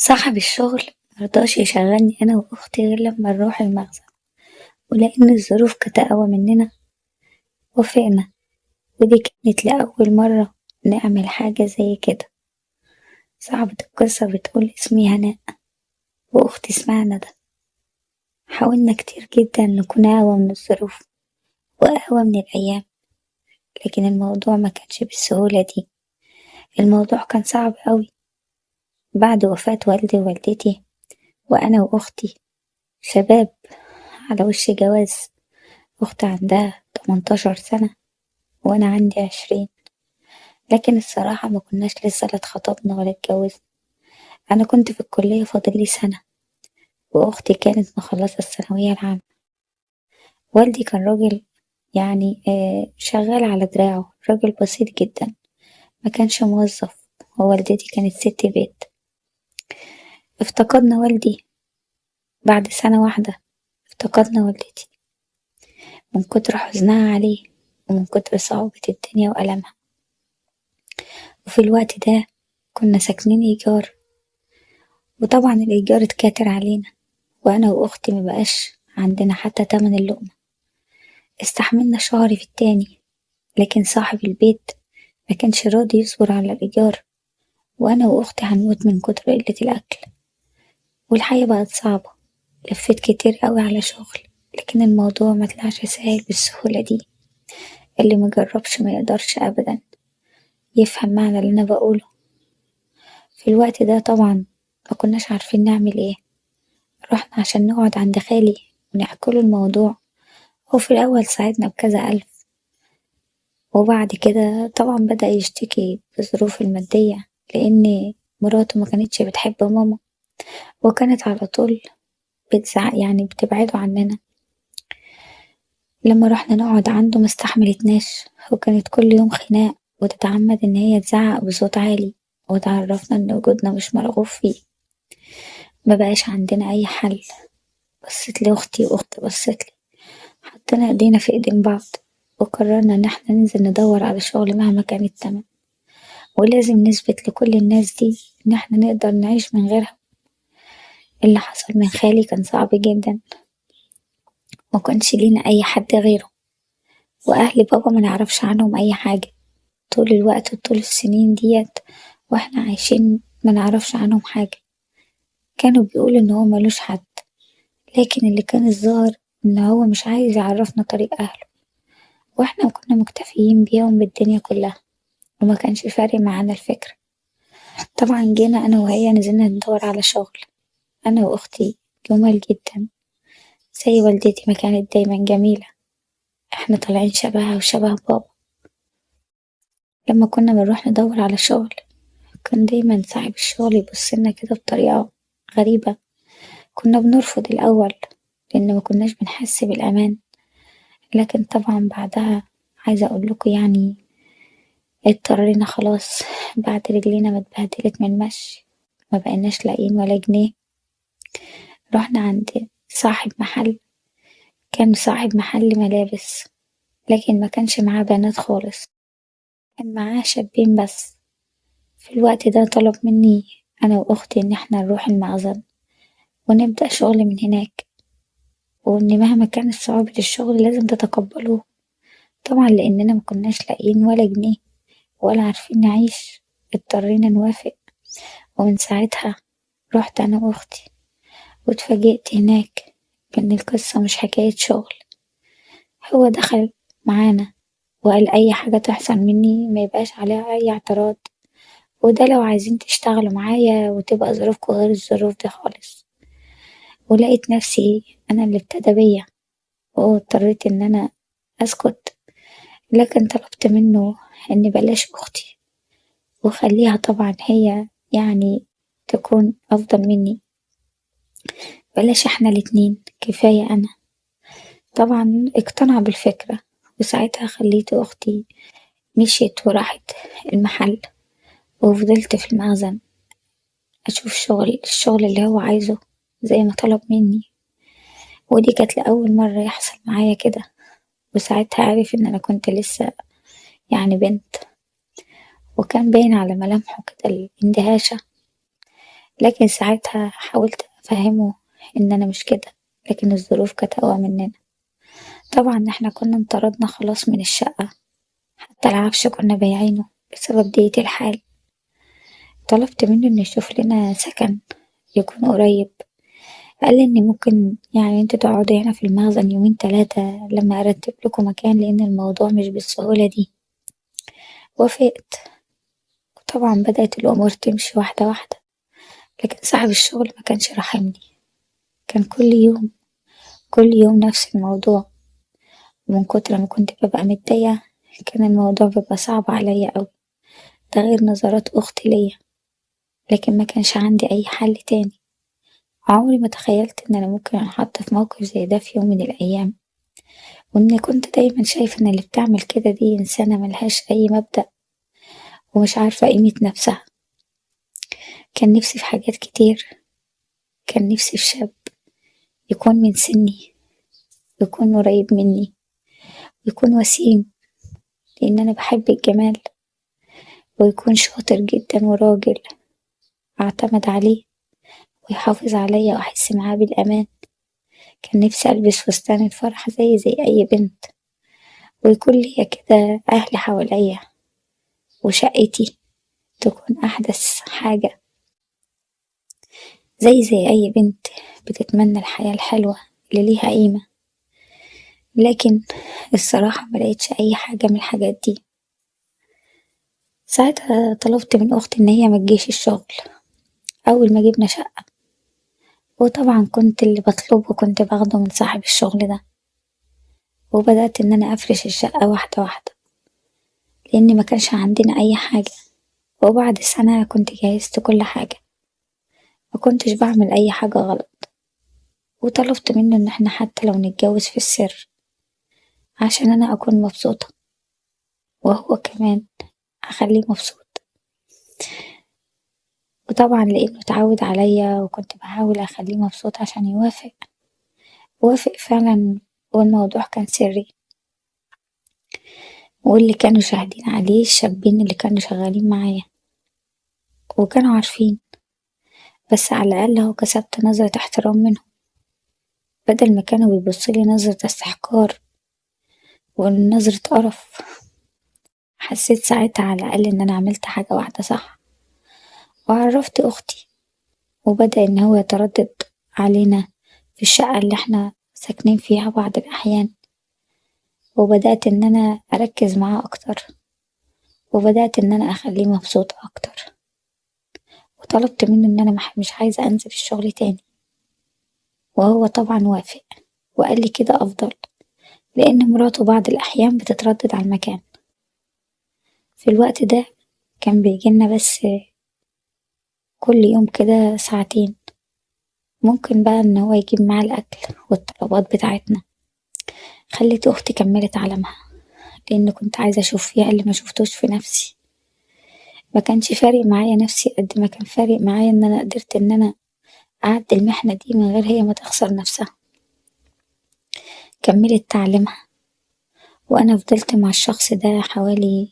صاحب الشغل مرضاش يشغلني أنا وأختي غير لما نروح المخزن، ولأن الظروف كانت أقوى مننا وافقنا. ودي كانت لأول مرة نعمل حاجة زي كده. صاحبة القصة بتقول اسمي هناء وأختي اسمها ندى. حاولنا كتير جدا نكون أقوى من الظروف وأقوى من الأيام، لكن الموضوع ما كانش بالسهولة دي. الموضوع كان صعب أوي بعد وفاة والدي ووالدتي، وأنا وأختي شباب على وش جواز. أختي عندها 18 سنة وأنا عندي 20، لكن الصراحة ما كناش لسه لا اتخطبنا ولا اتجوزنا. أنا كنت في الكلية فاضلي سنة، وأختي كانت مخلصة الثانوية العامة. والدي كان راجل يعني شغال على دراعه، راجل بسيط جدا، ما كانش موظف. ووالدتي كانت ست بيت. افتقدنا والدي بعد سنة واحدة، افتقدنا والدتي من كتر حزنها عليه ومن كتر صعوبة الدنيا وألمها. وفي الوقت ده كنا ساكنين إيجار، وطبعا الإيجار اتكاتر علينا، وأنا وأختي مبقاش عندنا حتى تمن اللقمة. استحملنا شهر في التاني، لكن صاحب البيت ما كانش راضي يصبر على الإيجار، وأنا وأختي هنموت من كتر قلة الأكل. والحياة بقت صعبة. لفيت كتير قوي على شغل، لكن الموضوع ما طلعش سهل بالسهولة دي. اللي مجربش ما يقدرش أبدا يفهم معنى اللي أنا بقوله. في الوقت ده طبعا ما كناش عارفين نعمل ايه. رحنا عشان نقعد عند خالي ونحكيله الموضوع. هو في الأول ساعدنا بكذا ألف، وبعد كده طبعا بدأ يشتكي بظروف المادية، لأن مراته ما كانتش بتحب ماما، وكانت على طول بتزعق، يعني بتبعده عننا. لما رحنا نقعد عنده مستحملتناش، وكانت كل يوم خناق، وتتعمد ان هي تزعق بصوت عالي وتعرفنا ان وجودنا مش مرغوب فيه. ما بقاش عندنا اي حل. بصيت لاختي واختي بصيت لي، حطينا ايدينا في ايدين بعض، وقررنا ان احنا ننزل ندور على شغل مهما كان التمن، ولازم نثبت لكل الناس دي ان احنا نقدر نعيش من غيرها. اللي حصل من خالي كان صعب جدا، ما كانش لينا اي حد غيره، واهل بابا ما نعرفش عنهم اي حاجة طول الوقت وطول السنين ديت، واحنا عايشين ما نعرفش عنهم حاجة. كانوا بيقولوا ان هو ملوش حد، لكن اللي كان الظاهر ان هو مش عايز يعرفنا طريق اهله، واحنا كنا مكتفيين بيهم بالدنيا كلها، وما كانش فارق معانا الفكرة. طبعا جينا انا وهي نزلنا ندور على شغل، انا واختي جمال جدا زي والدتي ما كانت دايما جميلة. احنا طالعين شبهها وشبه بابا. لما كنا بنروح ندور على شغل، كان دايما صاحب الشغل يبصلنا كده بطريقة غريبة. كنا بنرفض الأول لأن ما كناش بنحس بالأمان، لكن طبعا بعدها عايزة أقول لكم يعني اضطرينا خلاص. بعد رجلينا ما اتبهدلت من المشي، ما بقيناش لاقيين ولا جنيه. رحنا عند صاحب محل، كان صاحب محل ملابس، لكن ما كانش معاه بنات خالص، كان معاه شابين بس. في الوقت ده طلب مني أنا وأختي إن احنا نروح المخزن ونبدأ شغل من هناك، وإن مهما كانت صعوبة الشغل لازم تتقبلوه. طبعا لأننا ما كناش لاقيين ولا جنيه ولا عارفين نعيش، اضطرينا نوافق. ومن ساعتها رحت أنا وأختي، واتفاجئت هناك بإن القصة مش حكاية شغل. هو دخل معانا وقال أي حاجة تحصل مني ما يبقاش عليها أي اعتراض، وده لو عايزين تشتغلوا معايا وتبقى ظروفكوا غير الظروف دي خالص. ولقيت نفسي أنا اللي ابتدى بيا، واضطريت إن أنا أسكت، لكن طلبت منه إن بلاش أختي وخليها طبعا هي يعني تكون أفضل مني، بلاش احنا الاتنين، كفاية أنا. طبعا اقتنع بالفكرة، وساعتها خليت أختي مشيت وراحت المحل، وفضلت في المخزن أشوف الشغل اللي هو عايزه زي ما طلب مني. ودي كانت لأول مرة يحصل معايا كده، وساعتها عرف إن أنا كنت لسه يعني بنت، وكان باين على ملامحه كده الاندهاشة. لكن ساعتها حاولت أفهمه إن أنا مش كده، لكن الظروف كانت أقوى مننا. طبعا احنا كنا انطردنا خلاص من الشقة، حتى العفش كنا بايعينه بسبب ضيقة الحال. طلبت منه إنه يشوف لنا سكن يكون قريب. قال لي إن ممكن يعني انتوا تقعدوا هنا في المخزن يومين تلاتة لما أرتب لكم مكان، لأن الموضوع مش بالسهولة دي. وافقت، وطبعا بدأت الأمور تمشي واحدة واحدة. لكن صاحب الشغل ما كانش راحمني، كان كل يوم نفس الموضوع. ومن كتر ما كنت ببقى متضايقة كان الموضوع بيبقى صعب عليا أوي، ده غير نظرات أختي ليا. لكن ما كانش عندي أي حل تاني. عمري ما تخيلت إن أنا ممكن أنحط في موقف زي ده في يوم من الأيام، وإني كنت دايما شايفة إن اللي بتعمل كده دي إنسانة ملهاش أي مبدأ ومش عارفة قيمة نفسها. كان نفسي في حاجات كتير. كان نفسي في شاب يكون من سني، يكون قريب مني، يكون وسيم، لأن أنا بحب الجمال، ويكون شاطر جدا وراجل أعتمد عليه ويحافظ عليا وأحس معاه بالأمان. كان نفسي ألبس فستان الفرح زي أي بنت، ويكون ليا كده أهلي حواليا، وشقتي تكون أحدث حاجة زي أي بنت بتتمنى الحياة الحلوة اللي ليها قيمة. لكن الصراحة ملقتش أي حاجة من الحاجات دي. ساعتها طلبت من أختي إن هي متجيش الشغل أول ما جبنا شقة، وطبعا كنت اللي بطلبه كنت باخده من صاحب الشغل ده. وبدأت إن أنا أفرش الشقة واحدة واحدة، لأن ما كانش عندنا أي حاجة. وبعد سنة كنت جهزت كل حاجة، ما كنتش بعمل أي حاجة غلط. وطلبت منه إن احنا حتى لو نتجوز في السر عشان أنا أكون مبسوطة، وهو كمان أخليه مبسوط. وطبعا لأنه اتعود عليا وكنت بحاول أخليه مبسوط عشان يوافق، وافق فعلا. والموضوع كان سري، واللي كانوا شاهدين عليه الشابين اللي كانوا شغالين معايا وكانوا عارفين. بس على الأقل هو كسبت نظرة احترام منهم، بدل ما كانوا بيبصولي نظرة استحقار ونظرة قرف. حسيت ساعتها على الأقل إن أنا عملت حاجة واحدة صح، وعرفت أختي. وبدأ إن هو يتردد علينا في الشقة اللي احنا ساكنين فيها بعض الأحيان. وبدأت إن أنا أركز معاه أكتر، وبدأت إن أنا أخليه مبسوط أكتر. وطلبت منه إن أنا مش عايزة أنزل الشغل تاني، وهو طبعا وافق وقال لي كده أفضل، لأن مراته بعض الأحيان بتتردد على المكان. في الوقت ده كان بيجيلنا بس كل يوم كده ساعتين، ممكن بقى إن هو يجيب معاه الأكل والطلبات بتاعتنا. خلت أختي كملت عالمها، لأن كنت عايزة أشوف فيها اللي ما شفتوش في نفسي. ما كانش فارق معايا نفسي قد ما كان فارق معايا إن أنا قدرت إن أنا أعدي المحنة دي من غير هي ما تخسر نفسها. كملت تعليمها، وأنا فضلت مع الشخص ده حوالي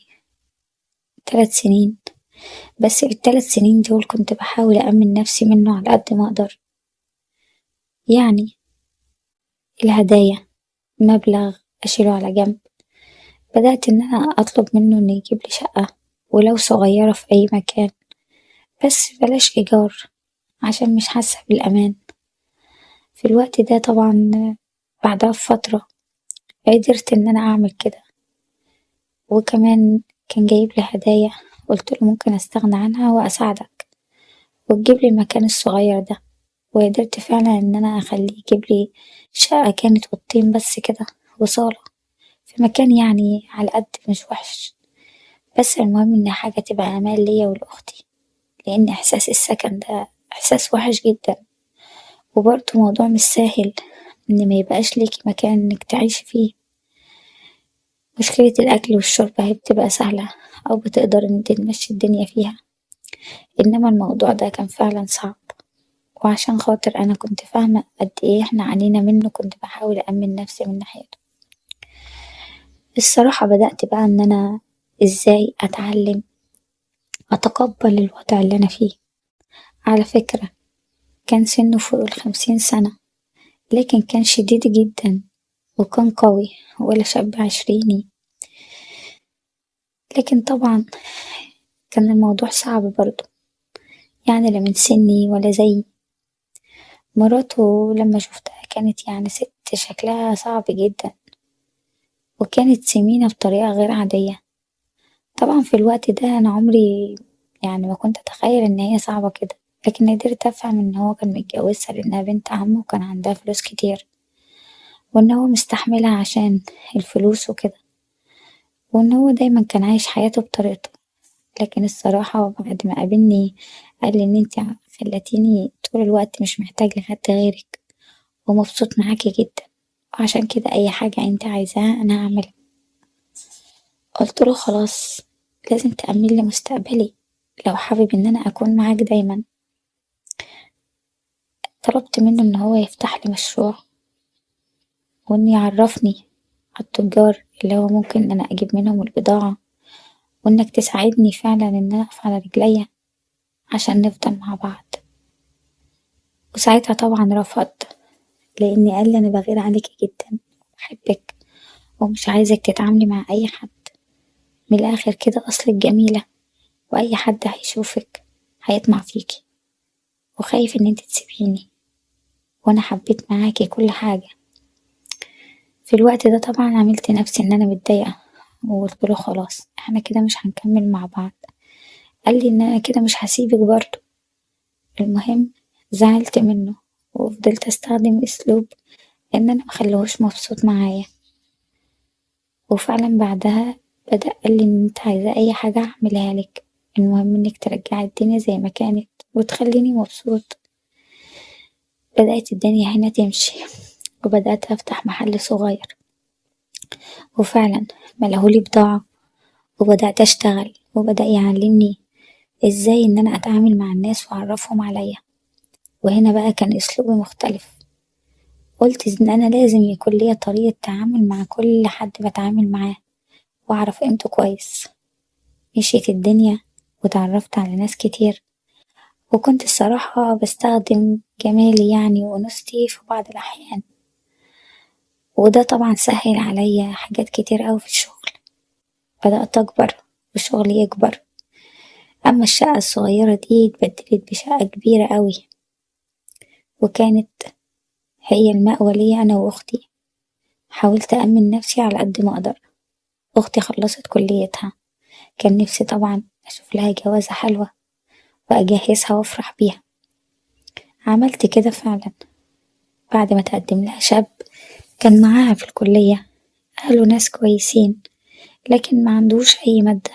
3 سنين. بس في ال3 سنين دول كنت بحاول أأمن نفسي منه على قد ما أقدر. يعني الهدايا، مبلغ أشيله على جنب. بدأت إن أنا أطلب منه إنه يجيب لي شقة ولو صغيرة في أي مكان، بس بلاش إيجار عشان مش حاسة بالأمان. في الوقت ده طبعا بعدها بفترة قدرت إن أنا أعمل كده. وكمان كان جايب لي هدايا، قلت له ممكن أستغنى عنها وأساعدك وتجيب لي المكان الصغير ده. وقدرت فعلا إن أنا أخليه يجيب لي شقة كانت أوضتين بس كده وصالة، في مكان يعني على قد مش وحش. بس المهم إن حاجة تبقى أمان ليا ولأختي، لأن إحساس السكن ده إحساس وحش جدا. وبرضه موضوع مش سهل إن ميبقاش ليكي مكان إنك تعيشي فيه. مشكلة الأكل والشرب هي بتبقى سهلة، أو بتقدر إن تمشي الدنيا فيها، إنما الموضوع ده كان فعلا صعب. وعشان خاطر أنا كنت فاهمة قد إيه احنا عانينا منه كنت بحاول أأمن نفسي من ناحيته. الصراحة بدأت بقى إن أنا إزاي أتعلم أتقبل الوضع اللي أنا فيه، على فكرة كان سنه فوق ال50 سنة، لكن كان شديد جدا وكان قوي ولا شاب عشريني. لكن طبعا كان الموضوع صعب برضه، يعني لا من سني ولا زيي. مراته لما شفتها كانت يعني ست شكلها صعب جدا، وكانت سمينة بطريقة غير عادية. طبعا في الوقت ده أنا عمري يعني ما كنت أتخيل إن هي صعبة كده، لكن قدرت أفهم إن هو كان متجوزها لأنها بنت عمه وكان عندها فلوس كتير، وإن هو مستحملها عشان الفلوس وكده، وإن هو دايما كان عايش حياته بطريقته. لكن الصراحة بعد ما قابلني قال لي إن انتي خلتيني طول الوقت مش محتاج لحد غيرك، ومبسوط معاكي جدا، وعشان كده أي حاجة انتي عايزاها أنا هعملها. قلتله خلاص، لازم تأمن لي مستقبلي لو حابب إن أنا أكون معاك دايما. طلبت منه إن هو يفتح لي مشروع، وإن يعرفني على التجار اللي هو ممكن إن أنا أجيب منهم البضاعة، وإنك تساعدني فعلا إن أنا أقف على رجليا عشان نفضل مع بعض. وساعتها طبعا رفضت، لأني قال لي أنا بغير عليكي جدا وبحبك، ومش عايزك تتعاملي مع أي حد. من الآخر كده أصلك جميلة، وأي حد هيشوفك هيطمع فيكي، وخايف إن انت تسيبيني، وأنا حبيت معاكي كل حاجة. في الوقت ده طبعا عملت نفسي إن أنا متضايقة، وقلتله خلاص احنا كده مش هنكمل مع بعض. قال لي إن أنا كده مش هسيبك برضه. المهم زعلت منه، وفضلت أستخدم أسلوب إن أنا مخليهوش مبسوط معايا. وفعلا بعدها بدأ قال لي إن انت عايزة أي حاجة هعملها لك، المهم إنك ترجعي الدنيا زي ما كانت وتخليني مبسوط. بدأت الدنيا هنا تمشي، وبدأت أفتح محل صغير، وفعلا ملهولي بضاعة، وبدأت أشتغل، وبدأ يعلمني إزاي إن أنا أتعامل مع الناس وأعرفهم عليا. وهنا بقى كان أسلوبي مختلف، قلت إن أنا لازم يكون ليا طريقة تعامل مع كل حد بتعامل معاه، وأعرف قيمته كويس. مشيت الدنيا واتعرفت على ناس كتير، وكنت الصراحة بستخدم جمالي يعني وأنوثتي في بعض الأحيان، وده طبعا سهل عليا حاجات كتير أوي في الشغل. بدأت أكبر والشغل يكبر، أما الشقة الصغيرة دي اتبدلت بشقة كبيرة أوي، وكانت هي المأوى ليا أنا وأختي. حاولت أأمن نفسي على قد ما أقدر. أختي خلصت كليتها، كان نفسي طبعا أشوف لها جوازة حلوة وأجهزها وأفرح بيها. عملت كده فعلا، بعد ما تقدم لها شاب كان معاها في الكلية، قالوا ناس كويسين لكن ما عندوش أي مادة.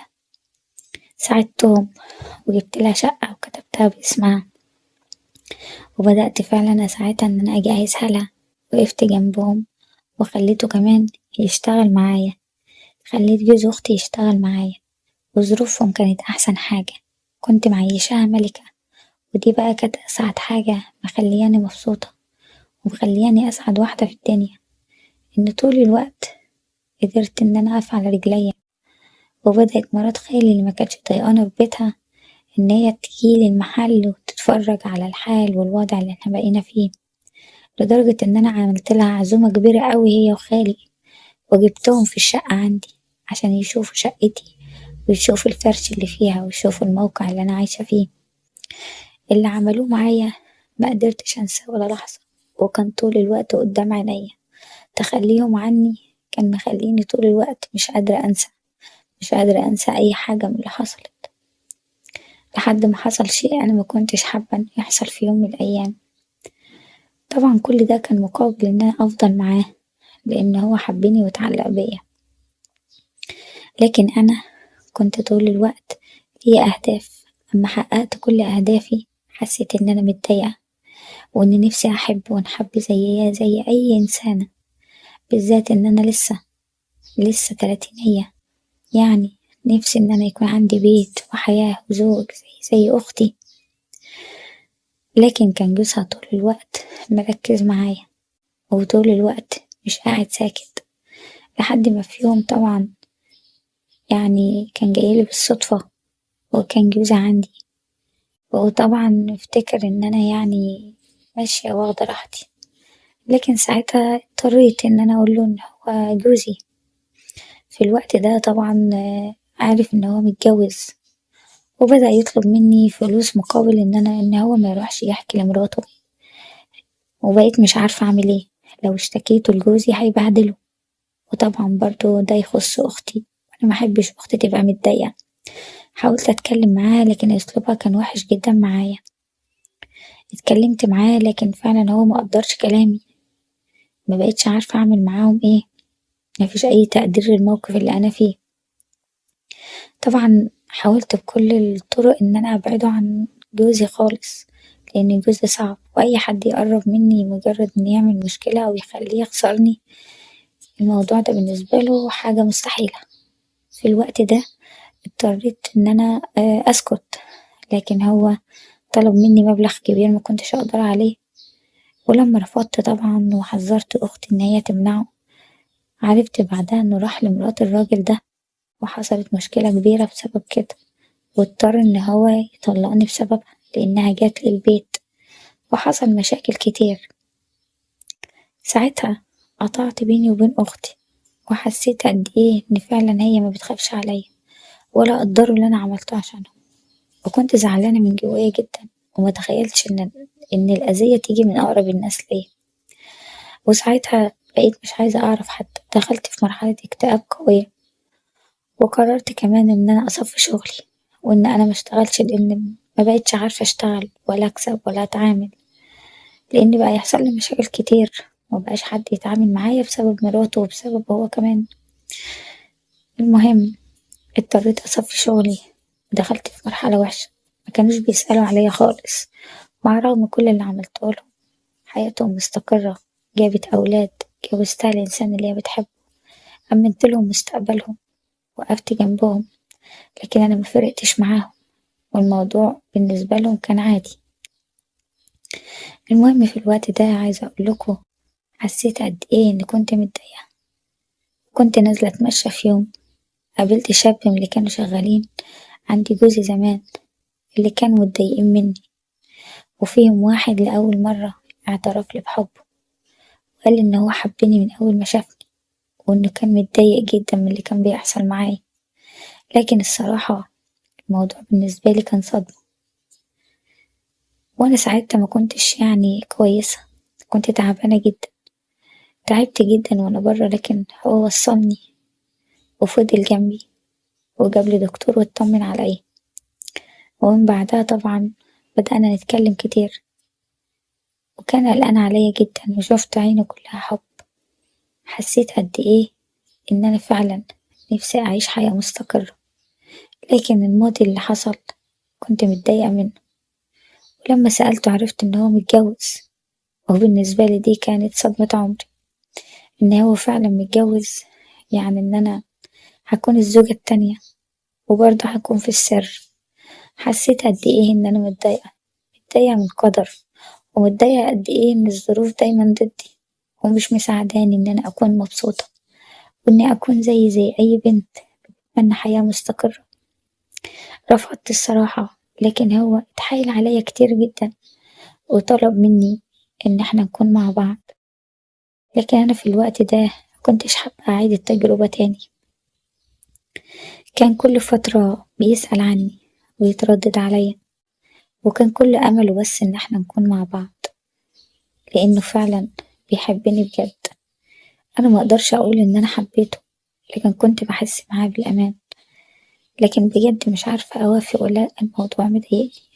ساعدتهم وجبت لها شقة وكتبتها باسمها، وبدأت فعلا أساعدها إن أنا أجهزها لها. وقفت جنبهم وخليته كمان يشتغل معايا، خليت جوز أختي يشتغل معايا، وظروفهم كانت أحسن حاجة، كنت معيشاها ملكة. ودي بقى كانت أسعد حاجة مخلياني مبسوطة، ومخلياني أسعد واحدة في الدنيا، إن طول الوقت قدرت إن أنا أقف على رجليا. وبدأت مرات خالي اللي ما كانتش طايقانا في بيتها إن هي تجيلي المحل وتتفرج على الحال والوضع اللي احنا بقينا فيه، لدرجة إن أنا عملت لها عزومة كبيرة أوي هي وخالي، وجبتهم في الشقة عندي عشان يشوفوا شقتي، ويشوفوا الفرش اللي فيها، ويشوفوا الموقع اللي أنا عايشة فيه. اللي عملوه معايا ما قدرتش أنساه ولا لحظة، وكان طول الوقت قدام عينيا. تخليهم عني كان مخليني طول الوقت مش قادرة أنسى أي حاجة من اللي حصلت، لحد ما حصل شيء أنا ما كنتش حابة إنه يحصل في يوم من الأيام. طبعا كل ده كان مقابل إن أنا أفضل معاه، لأن هو حبني واتعلق بيا. لكن أنا كنت طول الوقت ليا أهداف. أما حققت كل أهدافي حسيت إن أنا متضايقة، وإن نفسي أحب ونحب زي أي إنسانة، بالذات إن أنا لسه تلاتينية، يعني نفسي إن أنا يكون عندي بيت وحياة وزوج زي أختي. لكن كان جوزها طول الوقت مركز معايا، وطول الوقت مش قاعد ساكت، لحد ما في يوم طبعا يعني كان جايلي بالصدفة، وكان جوزي عندي. وطبعًا افتكر إن أنا يعني ماشية واخدة راحتي، لكن ساعتها اضطريت إن أنا أقول له إن هو جوزي. في الوقت ده طبعًا عرف إن هو متجوز، وبدأ يطلب مني فلوس مقابل إن هو ما يروحش يحكي لمراته، وبقيت مش عارفة أعمل إيه، لو اشتكيته لجوزي هيبهدله، وطبعًا برضه ده يخص أختي، وأنا محبش أختي تبقى متضايقة. حاولت أتكلم معاه لكن أسلوبها كان وحش جدًا معايا، اتكلمت معاه لكن فعلًا هو مقدرش كلامي، مبقتش عارفة أعمل معاهم إيه، مفيش أي تقدير للموقف اللي أنا فيه. طبعًا حاولت بكل الطرق إن أنا أبعده عن جوزي خالص، لإن جوزي صعب وأي حد يقرب مني مجرد إنه يعمل مشكلة أو يخليه يخسرني، الموضوع ده بالنسبة له حاجة مستحيلة. في الوقت ده اضطريت إن أنا أسكت، لكن هو طلب مني مبلغ كبير مكنتش أقدر عليه، ولما رفضت طبعًا وحذرت أختي إن هي تمنعه، عرفت بعدها إنه راح لمرات الراجل ده، وحصلت مشكلة كبيرة بسبب كده، واضطر إن هو يطلقني بسببها لإنها جات لي البيت، وحصل مشاكل كتير. ساعتها قطعت بيني وبين أختي، وحسيت قد إيه إن فعلًا هي مبتخافش عليا، ولا قدّروا اللي أنا عملته عشانهم، وكنت زعلانة من جوايا جدًا، ومتخيلتش إن الأذية تيجي من أقرب الناس ليا، وساعتها بقيت مش عايزة أعرف حد، دخلت في مرحلة اكتئاب قوية، وقررت كمان إن أنا أصفي شغلي، وإن أنا مشتغلش لإن مبقتش عارفة أشتغل ولا أكسب ولا أتعامل، لإن بقى يحصل لي مشاكل كتير، ومبقاش حد يتعامل معايا بسبب مراته وبسببه هو كمان. المهم اضطريت أصفي شغلي، ودخلت في مرحلة وحشة، مكانوش بيسألوا عليا خالص، مع رغم كل اللي عملته لهم. حياتهم مستقرة، جابت أولاد، جوزتها الإنسان اللي هي بتحبه، أمنت لهم مستقبلهم، وقفت جنبهم، لكن أنا مفرقتش معاهم، والموضوع بالنسبة لهم كان عادي. المهم في الوقت ده عايزة أقولكوا حسيت قد إيه إني كنت متضايقة، كنت نازلة أتمشى في يوم قابلت شاب من اللي كانوا شغالين عند جوزي زمان، اللي كانوا متضايقين مني، وفيهم واحد لأول مرة اعترفلي بحبه، وقالي إن هو حبني من أول ما شافني، وإنه كان متضايق جدا من اللي كان بيحصل معايا، لكن الصراحة الموضوع بالنسبة لي كان صدمة، وأنا ساعتها مكنتش يعني كويسة، كنت تعبانة جدا، تعبت جدا وأنا برا، لكن هو وصلني وفضل جنبي وجابلي دكتور واطمن عليا، ومن بعدها طبعا بدأنا نتكلم كتير، وكان قلقان عليا جدا وشوفت عينه كلها حب. حسيت قد إيه إن أنا فعلا نفسي أعيش حياة مستقرة، لكن الماضي اللي حصل كنت متضايقة منه، ولما سألته عرفت إن هو متجوز، وبالنسبة لي دي كانت صدمة عمري، إن هو فعلا متجوز، يعني إن أنا هكون الزوجة التانية، وبرضه هكون في السر. حسيت قد إيه إن أنا متضايقة، متضايقة من القدر، ومتضايقة قد إيه إن الظروف دايما ضدي، ومش مساعداني إن أنا أكون مبسوطة، وإني أكون زي أي بنت بتتمنى حياة مستقرة. رفضت الصراحة، لكن هو اتحايل عليا كتير جدا، وطلب مني إن احنا نكون مع بعض، لكن أنا في الوقت ده مكنتش حابة أعيد التجربة تاني. كان كل فترة بيسأل عني ويتردد عليا، وكان كل أمله بس إن احنا نكون مع بعض، لأنه فعلا بيحبني بجد. أنا مقدرش أقول إن أنا حبيته، لكن كنت بحس معاه بالأمان، لكن بجد مش عارفة أوافق ولا لأ، الموضوع مضايقني.